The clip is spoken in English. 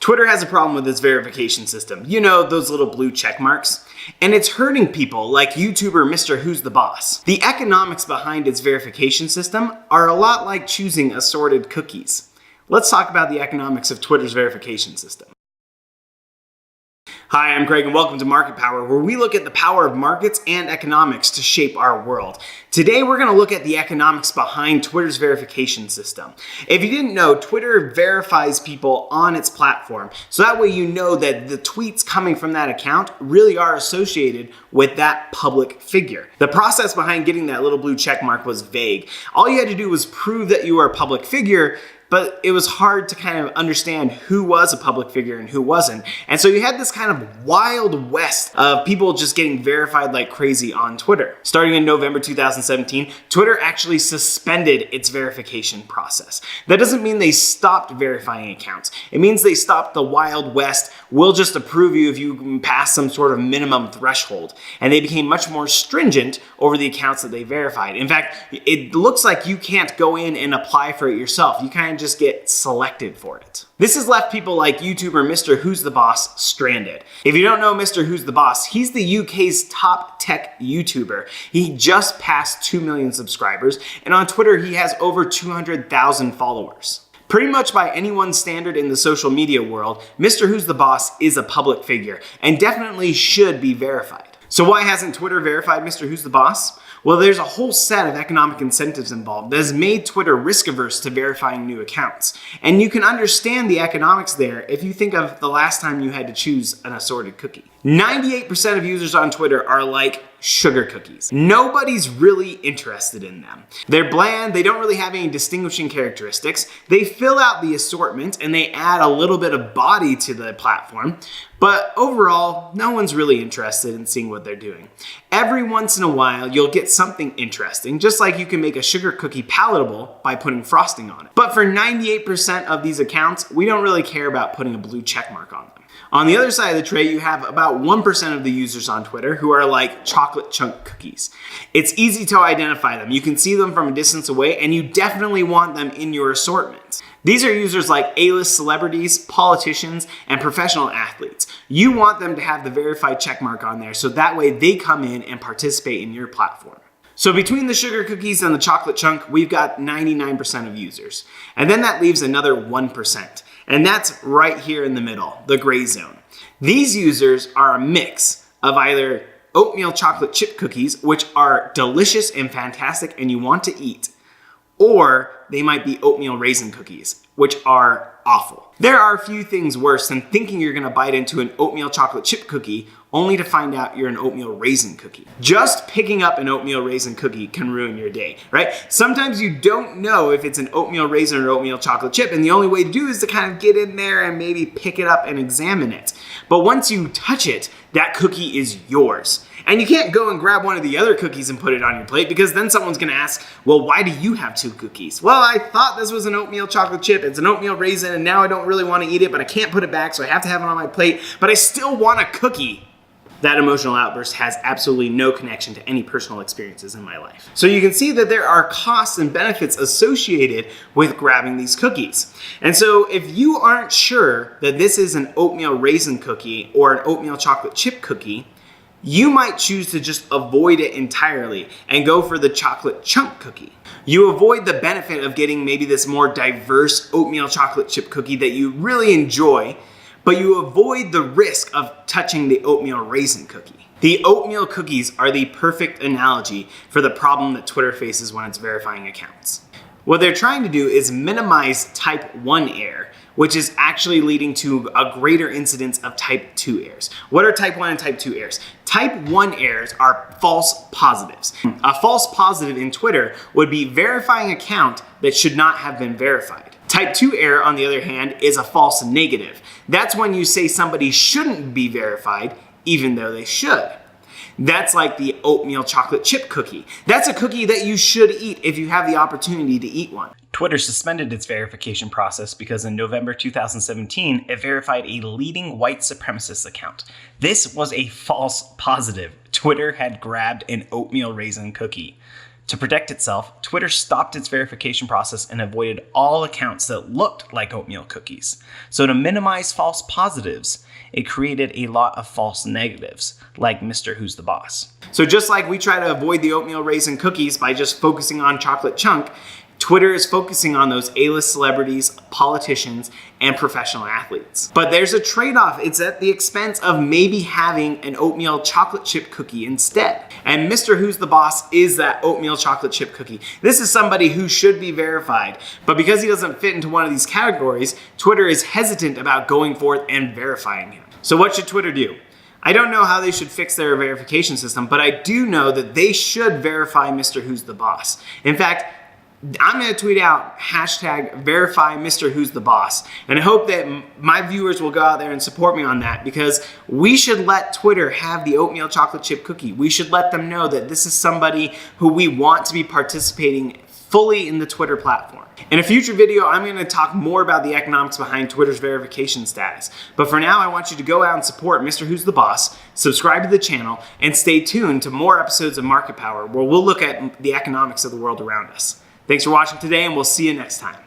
Twitter has a problem with its verification system. You know, those little blue check marks. And it's hurting people like YouTuber Mrwhosetheboss. The economics behind its verification system are a lot like choosing assorted cookies. Let's talk about the economics of Twitter's verification system. Hi, I'm Greg and welcome to Market Power, where we look at the power of markets and economics to shape our world. Today, we're going to look at the economics behind Twitter's verification system. If you didn't know, Twitter verifies people on its platform, so that way you know that the tweets coming from that account really are associated with that public figure. The process behind getting that little blue check mark was vague. All you had to do was prove that you were a public figure, but it was hard to kind of understand who was a public figure and who wasn't. And so you had this kind of wild west of people just getting verified like crazy on Twitter. Starting in November 2017, Twitter actually suspended its verification process. That doesn't mean they stopped verifying accounts. It means they stopped the wild west. We'll just approve you if you can pass some sort of minimum threshold. And they became much more stringent over the accounts that they verified. In fact, it looks like you can't go in and apply for it yourself. You kind of just get selected for it. This has left people like YouTuber Mrwhosetheboss stranded. If you don't know Mrwhosetheboss, he's the UK's top tech YouTuber. He just passed 2 million subscribers, and on Twitter he has over 200,000 followers. Pretty much by anyone's standard in the social media world, Mrwhosetheboss is a public figure and definitely should be verified. So why hasn't Twitter verified Mrwhosetheboss? Well, there's a whole set of economic incentives involved that has made Twitter risk-averse to verifying new accounts. And you can understand the economics there if you think of the last time you had to choose an assorted cookie. 98% of users on Twitter are like sugar cookies. Nobody's really interested in them. They're bland, they don't really have any distinguishing characteristics. They fill out the assortment and they add a little bit of body to the platform, but overall, no one's really interested in seeing what they're doing. Every once in a while, you'll get something interesting, just like you can make a sugar cookie palatable by putting frosting on it. But for 98% of these accounts, we don't really care about putting a blue check mark on them. On the other side of the tray, you have about 1% of the users on Twitter who are like chocolate chunk cookies. It's easy to identify them. You can see them from a distance away, and you definitely want them in your assortment. These are users like A-list celebrities, politicians, and professional athletes. You want them to have the verified check mark on there, so that way they come in and participate in your platform. So between the sugar cookies and the chocolate chunk, we've got 99% of users. And then that leaves another 1%. And that's right here in the middle, the gray zone. These users are a mix of either oatmeal chocolate chip cookies, which are delicious and fantastic and you want to eat, or they might be oatmeal raisin cookies, which are awful. There are a few things worse than thinking you're gonna bite into an oatmeal chocolate chip cookie only to find out you're an oatmeal raisin cookie. Just picking up an oatmeal raisin cookie can ruin your day, right? Sometimes you don't know if it's an oatmeal raisin or oatmeal chocolate chip, and the only way to do is to kind of get in there and maybe pick it up and examine it. But once you touch it, that cookie is yours. And you can't go and grab one of the other cookies and put it on your plate, because then someone's gonna ask, well, why do you have 2 cookies? Well, I thought this was an oatmeal chocolate chip, it's an oatmeal raisin, and now I don't really wanna eat it, but I can't put it back, so I have to have it on my plate, but I still want a cookie. That emotional outburst has absolutely no connection to any personal experiences in my life. So you can see that there are costs and benefits associated with grabbing these cookies. And so if you aren't sure that this is an oatmeal raisin cookie or an oatmeal chocolate chip cookie, you might choose to just avoid it entirely and go for the chocolate chunk cookie. You avoid the benefit of getting maybe this more diverse oatmeal chocolate chip cookie that you really enjoy, but you avoid the risk of touching the oatmeal raisin cookie. The oatmeal cookies are the perfect analogy for the problem that Twitter faces when it's verifying accounts. What they're trying to do is minimize type 1 error, which is actually leading to a greater incidence of type 2 errors. What are type 1 and type 2 errors? Type 1 errors are false positives. A false positive in Twitter would be verifying an account that should not have been verified. Type 2 error, on the other hand, is a false negative. That's when you say somebody shouldn't be verified, even though they should. That's like the oatmeal chocolate chip cookie. That's a cookie that you should eat if you have the opportunity to eat one. Twitter suspended its verification process because in November 2017, it verified a leading white supremacist account. This was a false positive. Twitter had grabbed an oatmeal raisin cookie. To protect itself, Twitter stopped its verification process and avoided all accounts that looked like oatmeal cookies. So to minimize false positives, it created a lot of false negatives, like Mr. Who's the Boss. So just like we try to avoid the oatmeal raisin cookies by just focusing on chocolate chunk, Twitter is focusing on those A-list celebrities, politicians, and professional athletes. But there's a trade-off. It's at the expense of maybe having an oatmeal chocolate chip cookie instead. And Mr. Who's the Boss is that oatmeal chocolate chip cookie. This is somebody who should be verified, but because he doesn't fit into one of these categories, Twitter is hesitant about going forth and verifying him. So what should Twitter do? I don't know how they should fix their verification system, but I do know that they should verify Mr. Who's the Boss. In fact, I'm going to tweet out hashtag verify Mr. Who's the Boss. And I hope that my viewers will go out there and support me on that, because we should let Twitter have the oatmeal chocolate chip cookie. We should let them know that this is somebody who we want to be participating fully in the Twitter platform. In a future video, I'm going to talk more about the economics behind Twitter's verification status. But for now, I want you to go out and support Mr. Who's the Boss, subscribe to the channel, and stay tuned to more episodes of Market Power, where we'll look at the economics of the world around us. Thanks for watching today, and we'll see you next time.